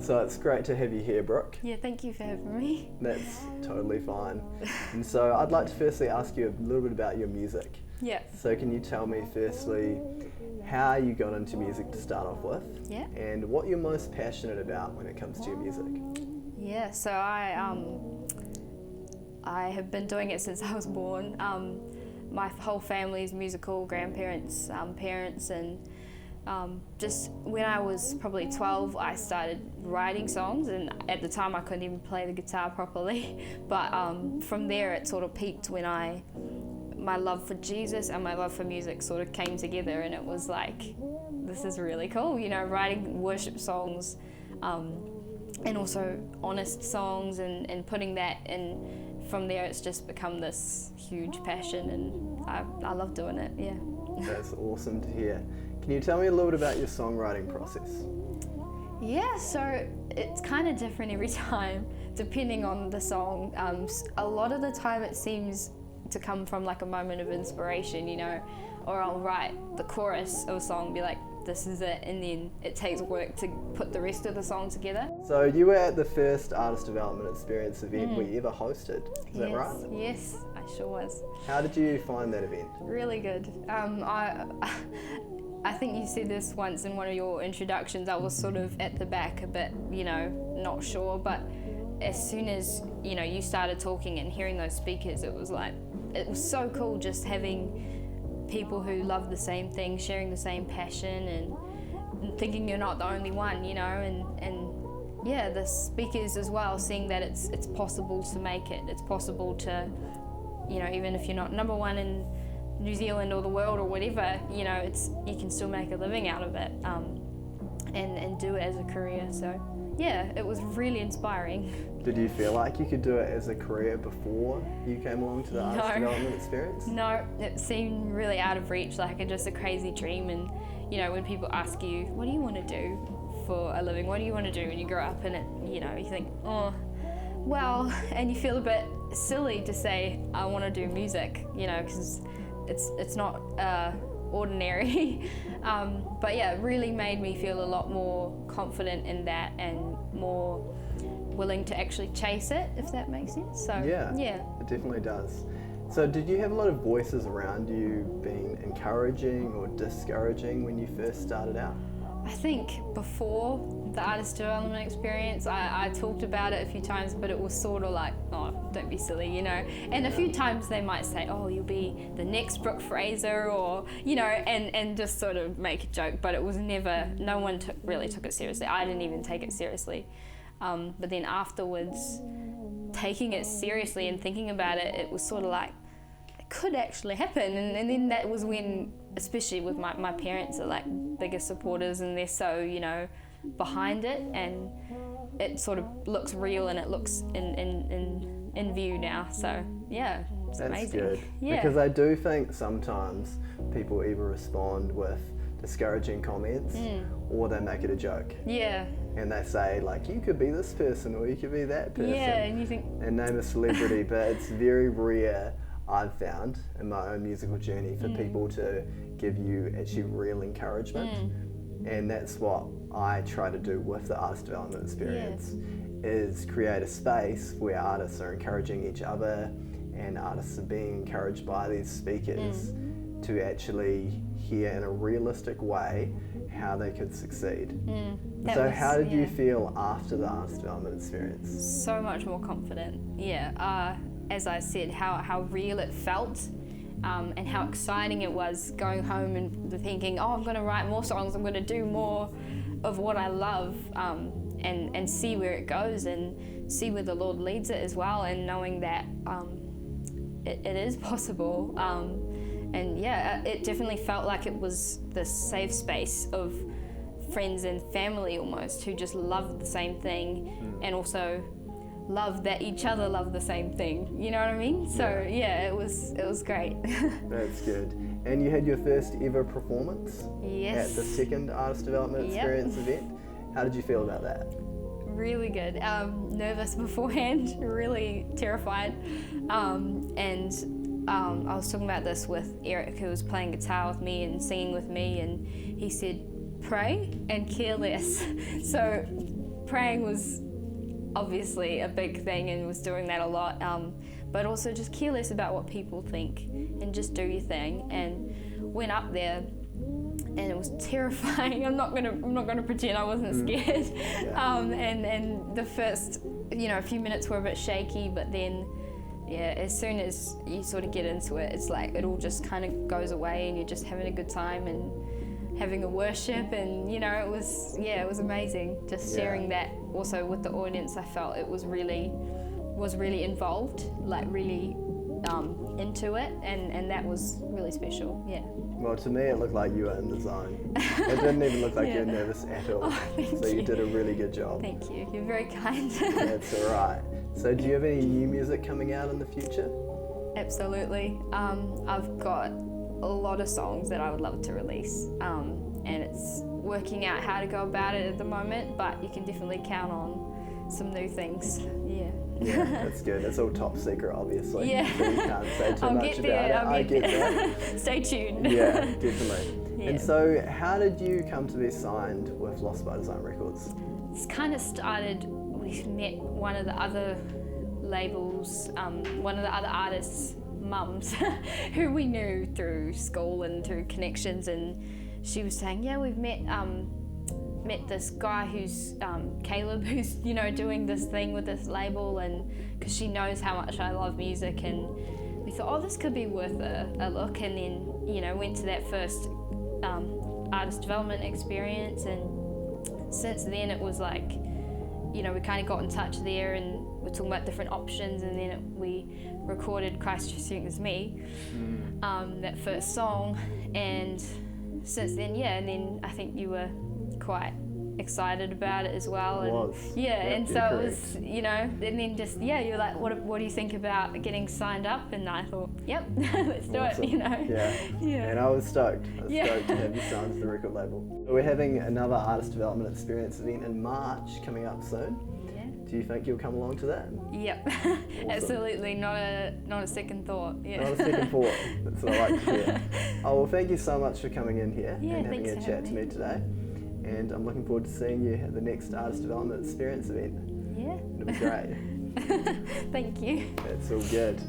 So it's great to have you here, Brooke. Yeah, thank you for having me. That's totally fine. And so I'd like to firstly ask you a little bit about your music. Yeah. So can you tell me firstly how you got into music to start off with? Yeah. And what you're most passionate about when it comes to your music? Yeah, so I have been doing it since I was born. My whole family is musical, grandparents, parents, and just when I was probably 12, I started writing songs, and at the time I couldn't even play the guitar properly. But from there it sort of peaked when my love for Jesus and my love for music sort of came together, and it was like, this is really cool, writing worship songs, and also honest songs, and putting that in. From there it's just become this huge passion, and I love doing it, yeah. That's awesome to hear. Can you tell me a little bit about your songwriting process? Yeah, so it's kind of different every time, depending on the song. A lot of the time it seems to come from like a moment of inspiration, or I'll write the chorus of a song and be like, this is it, and then it takes work to put the rest of the song together. So you were at the first Artist Development Experience event we ever hosted, is that right? Yes, I sure was. How did you find that event? Really good. I think you said this once in one of your introductions. I was sort of at the back a bit, not sure, but as soon as, you started talking and hearing those speakers, it was so cool just having people who love the same thing, sharing the same passion, and thinking you're not the only one, and yeah, the speakers as well, seeing that it's possible to make it. It's possible to, even if you're not number one in New Zealand or the world or whatever, you can still make a living out of it, and do it as a career. So yeah, it was really inspiring. Did you feel like you could do it as a career before you came along to the Artist Development Experience? No, it seemed really out of reach, like just a crazy dream. And when people ask you, what do you want to do for a living? What do you want to do when you grow up? And it, you think, oh, well, and you feel a bit silly to say, I want to do music, because it's not ordinary. But yeah, it really made me feel a lot more confident in that and more willing to actually chase it, if that makes sense. So yeah, it definitely does. So did you have a lot of voices around you being encouraging or discouraging when you first started out? I think before the Artist Development Experience, I talked about it a few times, but it was sort of like, oh, don't be silly, And a few times they might say, oh, you'll be the next Brooke Fraser, or, and just sort of make a joke, but it was never, no one really took it seriously. I didn't even take it seriously. But then afterwards, taking it seriously and thinking about it, it was sort of like, it could actually happen. And then that was when, especially with my parents are like biggest supporters, and they're so, behind it, and it sort of looks real, and it looks in view now. So yeah, it's That's amazing. Good. Yeah. Because I do think sometimes people either respond with discouraging comments or they make it a joke. Yeah. And they say, like, you could be this person or you could be that person. Yeah, and you think... And name a celebrity, but it's very rare, I've found, in my own musical journey, for people to give you actually real encouragement. And that's what I try to do with the Artist Development Experience, is create a space where artists are encouraging each other, and artists are being encouraged by these speakers to actually hear in a realistic way how they could succeed. So how did you feel after the Artist Development Experience? So much more confident, yeah. As I said, how real it felt, and how exciting it was going home and thinking, oh, I'm going to write more songs, I'm going to do more of what I love, and see where it goes and see where the Lord leads it as well, and knowing that it is possible. And yeah, it definitely felt like it was the safe space of friends and family almost, who just loved the same thing, and also love that each other love the same thing. You know what I mean? So yeah, it was great. That's good. And you had your first ever performance Yes. at the second Artist Development Experience event. How did you feel about that? Really good. Nervous beforehand, really terrified. I was talking about this with Eric, who was playing guitar with me and singing with me, and he said, pray and care less. So praying was obviously a big thing and was doing that a lot, but also just care less about what people think and just do your thing. And went up there and it was terrifying. I'm not gonna pretend I wasn't scared. And the first, a few minutes were a bit shaky, but then as soon as you sort of get into it, it's like it all just kind of goes away and you're just having a good time and having a worship, and it was amazing just sharing that also with the audience. I felt it was really involved, like really into it, and that was really special. Well, to me it looked like you were in the zone. It didn't even look like you were nervous at all. So you did a really good job. Thank you, you're very kind. That's alright. So do you have any new music coming out in the future? Absolutely. I've got a lot of songs that I would love to release, and it's working out how to go about it at the moment, but you can definitely count on some new things. Yeah, that's good. It's all top secret, obviously. Yeah. So you can't say too much about it. I get that. Stay tuned. Yeah, definitely. And so how did you come to be signed with Lost by Design Records? It's kind of started, we met one of the other labels, one of the other artists' mums who we knew through school and through connections, and she was saying, we've met this guy who's Caleb, who's doing this thing with this label, and because she knows how much I love music, and we thought, this could be worth a look, and then went to that first artist development experience, and since then it was like we kind of got in touch there, and we're talking about different options, and then we recorded Christ Your Strength Is Me, that first song, and since then, and then I think you were quite excited about it as well. And so it was, and then just, you're like, what do you think about getting signed up? And I thought, let's do it, And I was stoked. Stoked to have you signed to the record label. We're having another artist development experience event in March coming up soon. Do you think you'll come along to that? Yep, awesome. Absolutely, not a second thought. Not a second thought, that's what I like to hear. Oh, well, thank you so much for coming in here and having a chat to me today. And I'm looking forward to seeing you at the next Artist Development Experience event. Yeah. It'll be great. Thank you. That's all good.